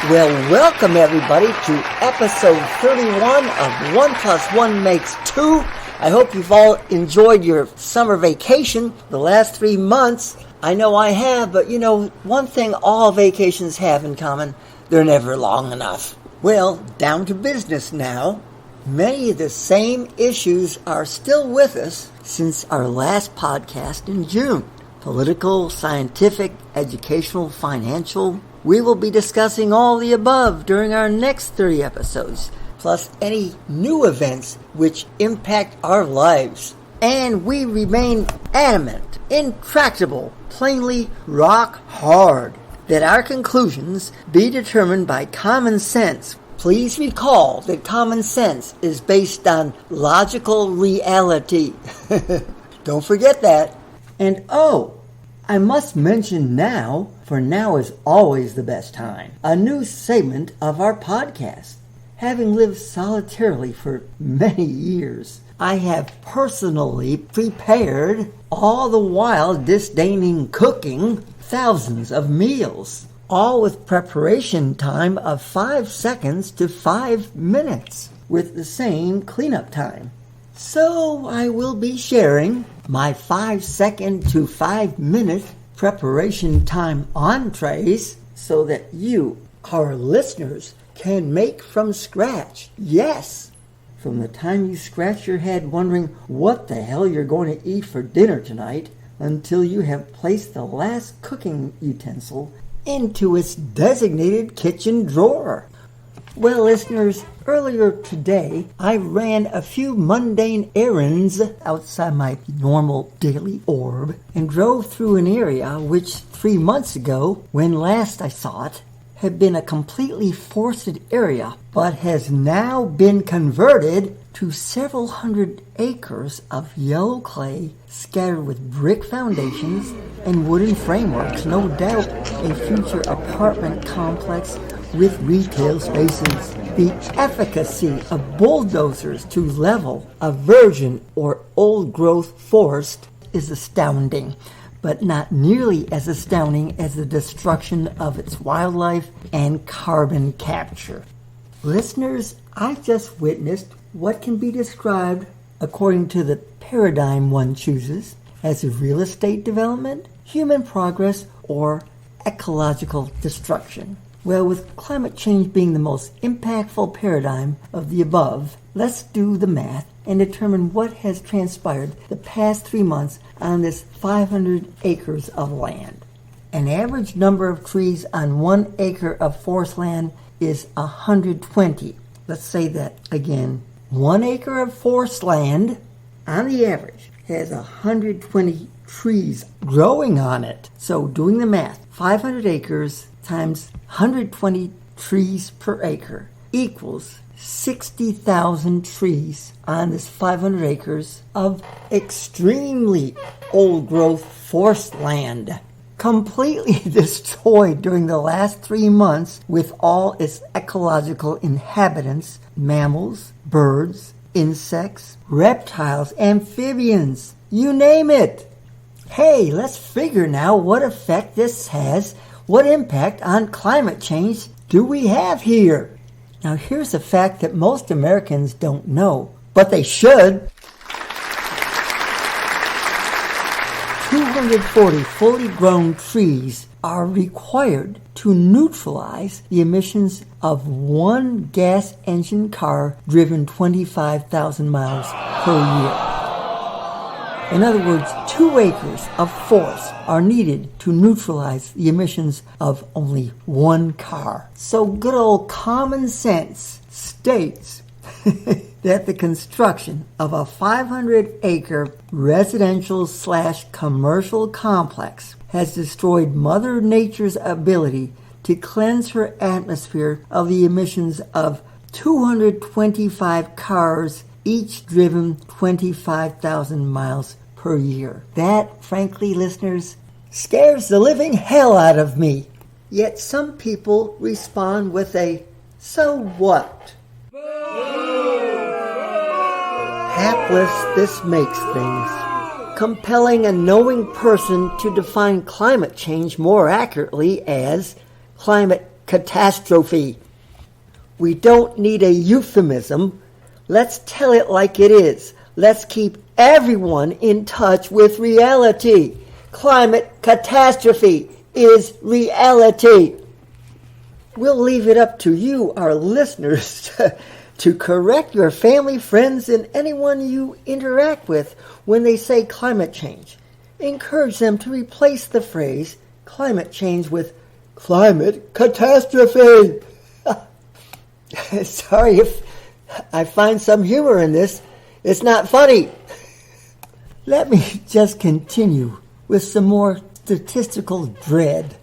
Well, welcome everybody to episode 31 of 1 plus 1 makes 2. I hope you've all enjoyed your summer vacation the last 3 months. I know I have, but one thing all vacations have in common, they're never long enough. Well, down to business now. Many of the same issues are still with us since our last podcast in June. Political, scientific, educational, financial. We will be discussing all the above during our next 30 episodes, plus any new events which impact our lives. And we remain adamant, intractable, plainly rock hard, that our conclusions be determined by common sense. Please recall that common sense is based on logical reality. Don't forget that. And I must mention now, for now is always the best time, a new segment of our podcast. Having lived solitarily for many years, I have personally prepared, all the while disdaining cooking, thousands of meals, all with preparation time of 5 seconds to 5 minutes, with the same cleanup time. So I will be sharing my 5-second to 5-minute preparation time entrees so that you, our listeners, can make from scratch. Yes, from the time you scratch your head wondering what the hell you're going to eat for dinner tonight until you have placed the last cooking utensil into its designated kitchen drawer. Well, listeners, earlier today, I ran a few mundane errands outside my normal daily orb and drove through an area which 3 months ago, when last I saw it, had been a completely forested area, but has now been converted to several hundred acres of yellow clay scattered with brick foundations and wooden frameworks, no doubt a future apartment complex with retail spaces. The efficacy of bulldozers to level a virgin or old-growth forest is astounding, but not nearly as astounding as the destruction of its wildlife and carbon capture. Listeners, I just witnessed what can be described, according to the paradigm one chooses, as real estate development, human progress, or ecological destruction. Well, with climate change being the most impactful paradigm of the above, let's do the math and determine what has transpired the past 3 months on this 500 acres of land. An average number of trees on 1 acre of forest land is 120. Let's say that again. 1 acre of forest land, on the average, has 120 trees growing on it. So doing the math, 500 acres times 120 trees per acre equals 60,000 trees on this 500 acres of extremely old-growth forest land, completely destroyed during the last 3 months with all its ecological inhabitants, mammals, birds, insects, reptiles, amphibians, you name it. Hey, let's figure now what effect this has. What impact on climate change do we have here? Now, here's a fact that most Americans don't know, but they should. 240 fully grown trees are required to neutralize the emissions of one gas engine car driven 25,000 miles per year. In other words, 2 acres of forest are needed to neutralize the emissions of only one car. So good old common sense states that the construction of a 500-acre residential/commercial complex has destroyed Mother Nature's ability to cleanse her atmosphere of the emissions of 225 cars, each driven 25,000 miles per year. That, frankly, listeners, scares the living hell out of me. Yet some people respond with a, so what? Hapless this makes things, compelling a knowing person to define climate change more accurately as climate catastrophe. We don't need a euphemism. Let's tell it like it is. Let's keep everyone in touch with reality. Climate catastrophe is reality. We'll leave it up to you, our listeners, to correct your family, friends, and anyone you interact with when they say climate change. Encourage them to replace the phrase climate change with climate catastrophe. Sorry if I find some humor in this. It's not funny. Let me just continue with some more statistical dread.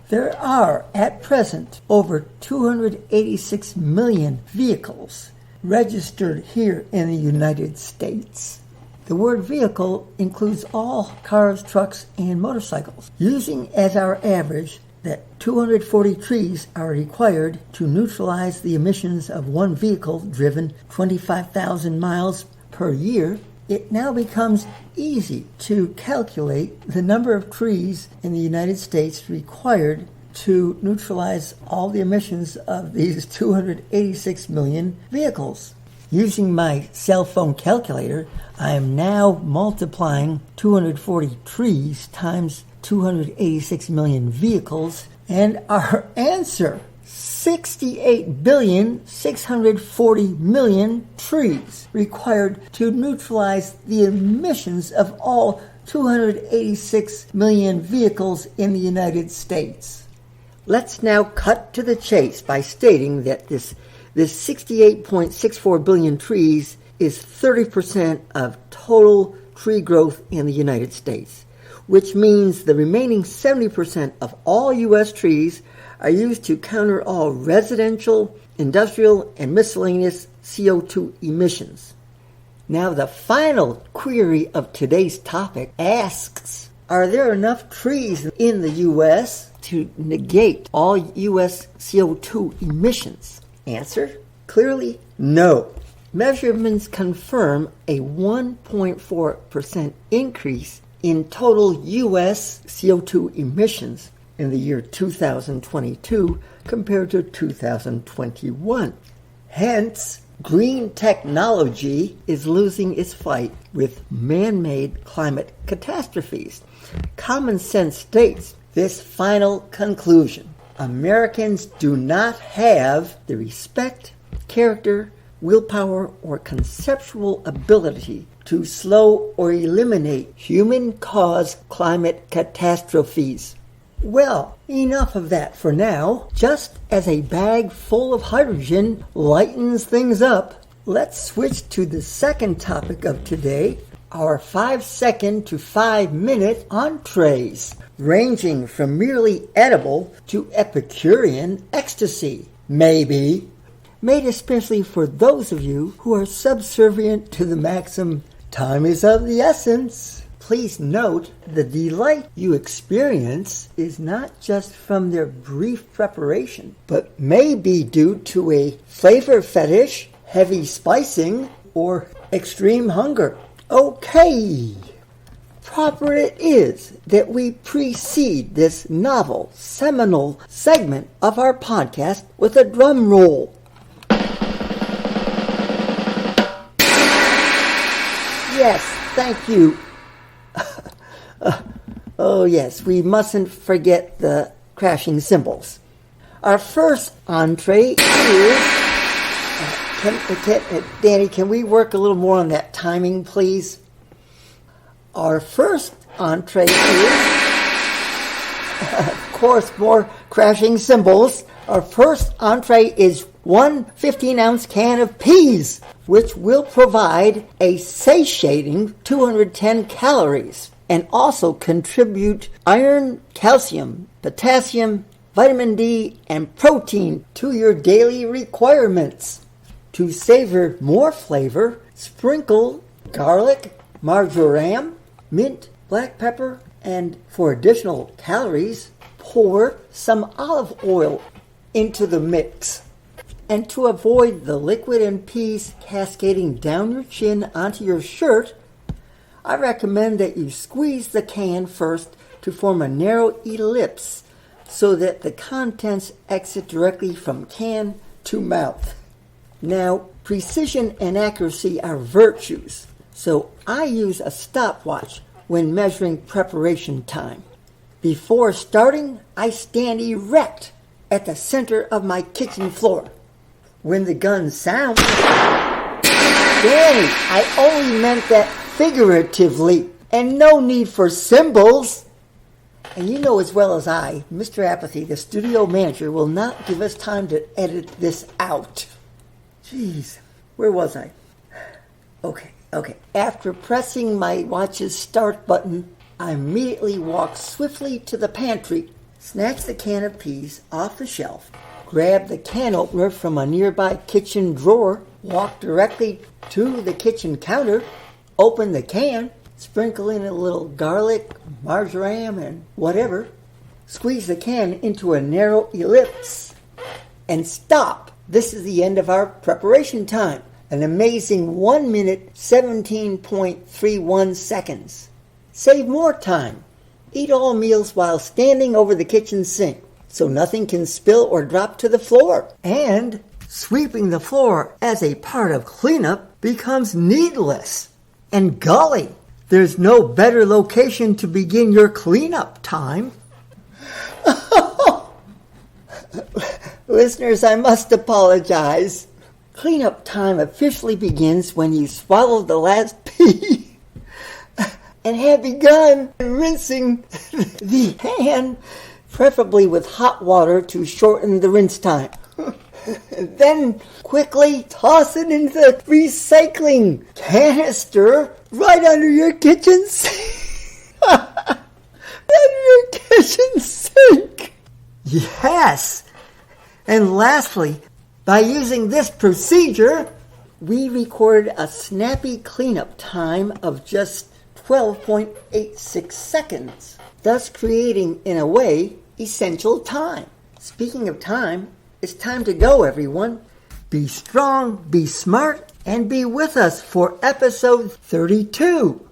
There are, at present, over 286 million vehicles registered here in the United States. The word vehicle includes all cars, trucks, and motorcycles. Using as our average that 240 trees are required to neutralize the emissions of one vehicle driven 25,000 miles per year, it now becomes easy to calculate the number of trees in the United States required to neutralize all the emissions of these 286 million vehicles. Using my cell phone calculator, I am now multiplying 240 trees times 286 million vehicles, and our answer, 68,640,000,000 trees required to neutralize the emissions of all 286 million vehicles in the United States. Let's now cut to the chase by stating that this 68.64 billion trees is 30% of total tree growth in the United States, which means the remaining 70% of all U.S. trees are used to counter all residential, industrial, and miscellaneous CO2 emissions. Now, the final query of today's topic asks, are there enough trees in the U.S. to negate all U.S. CO2 emissions? Answer, clearly no. Measurements confirm a 1.4% increase in total U.S. CO2 emissions in the year 2022 compared to 2021. Hence, green technology is losing its fight with man-made climate catastrophes. Common sense states this final conclusion: Americans do not have the respect, character, willpower, or conceptual ability to slow or eliminate human-caused climate catastrophes. Well, enough of that for now. Just as a bag full of hydrogen lightens things up, let's switch to the second topic of today, our 5-second to 5-minute entrees, ranging from merely edible to Epicurean ecstasy, maybe, made especially for those of you who are subservient to the maxim, time is of the essence. Please note, the delight you experience is not just from their brief preparation, but may be due to a flavor fetish, heavy spicing, or extreme hunger. Okay, proper it is that we precede this novel, seminal segment of our podcast with a drum roll. Yes, thank you. Oh yes, we mustn't forget the crashing cymbals. Our first entree is... Danny, can we work a little more on that timing, please? Our first entree is... of course, more crashing cymbals. Our first entree is one 15-ounce can of peas, which will provide a satiating 210 calories and also contribute iron, calcium, potassium, vitamin D, and protein to your daily requirements. To savor more flavor, sprinkle garlic, marjoram, mint, black pepper, and for additional calories, pour some olive oil into the mix. And to avoid the liquid and peas cascading down your chin onto your shirt, I recommend that you squeeze the can first to form a narrow ellipse so that the contents exit directly from can to mouth. Now, precision and accuracy are virtues, so I use a stopwatch when measuring preparation time. Before starting, I stand erect at the center of my kitchen floor. When the gun sounds, Danny, I only meant that figuratively, and no need for symbols. And you know as well as I, Mr. Apathy, the studio manager, will not give us time to edit this out. Jeez, where was I? Okay. After pressing my watch's start button, I immediately walk swiftly to the pantry, snatch the can of peas off the shelf, grab the can opener from a nearby kitchen drawer, walk directly to the kitchen counter, open the can, sprinkle in a little garlic, marjoram, and whatever, squeeze the can into a narrow ellipse, and stop. This is the end of our preparation time. An amazing 1 minute, 17.31 seconds. Save more time. Eat all meals while standing over the kitchen sink, so nothing can spill or drop to the floor. And sweeping the floor as a part of cleanup becomes needless. And golly, there's no better location to begin your cleanup time. Listeners, I must apologize. Cleanup time officially begins when you swallow the last pea and have begun rinsing the pan, preferably with hot water to shorten the rinse time. Then quickly toss it into the recycling canister right under your kitchen sink. Under your kitchen sink. Yes. And lastly, by using this procedure, we recorded a snappy cleanup time of just 12.86 seconds, thus creating, in a way, essential time. Speaking of time, it's time to go, everyone. Be strong, be smart, and be with us for episode 32.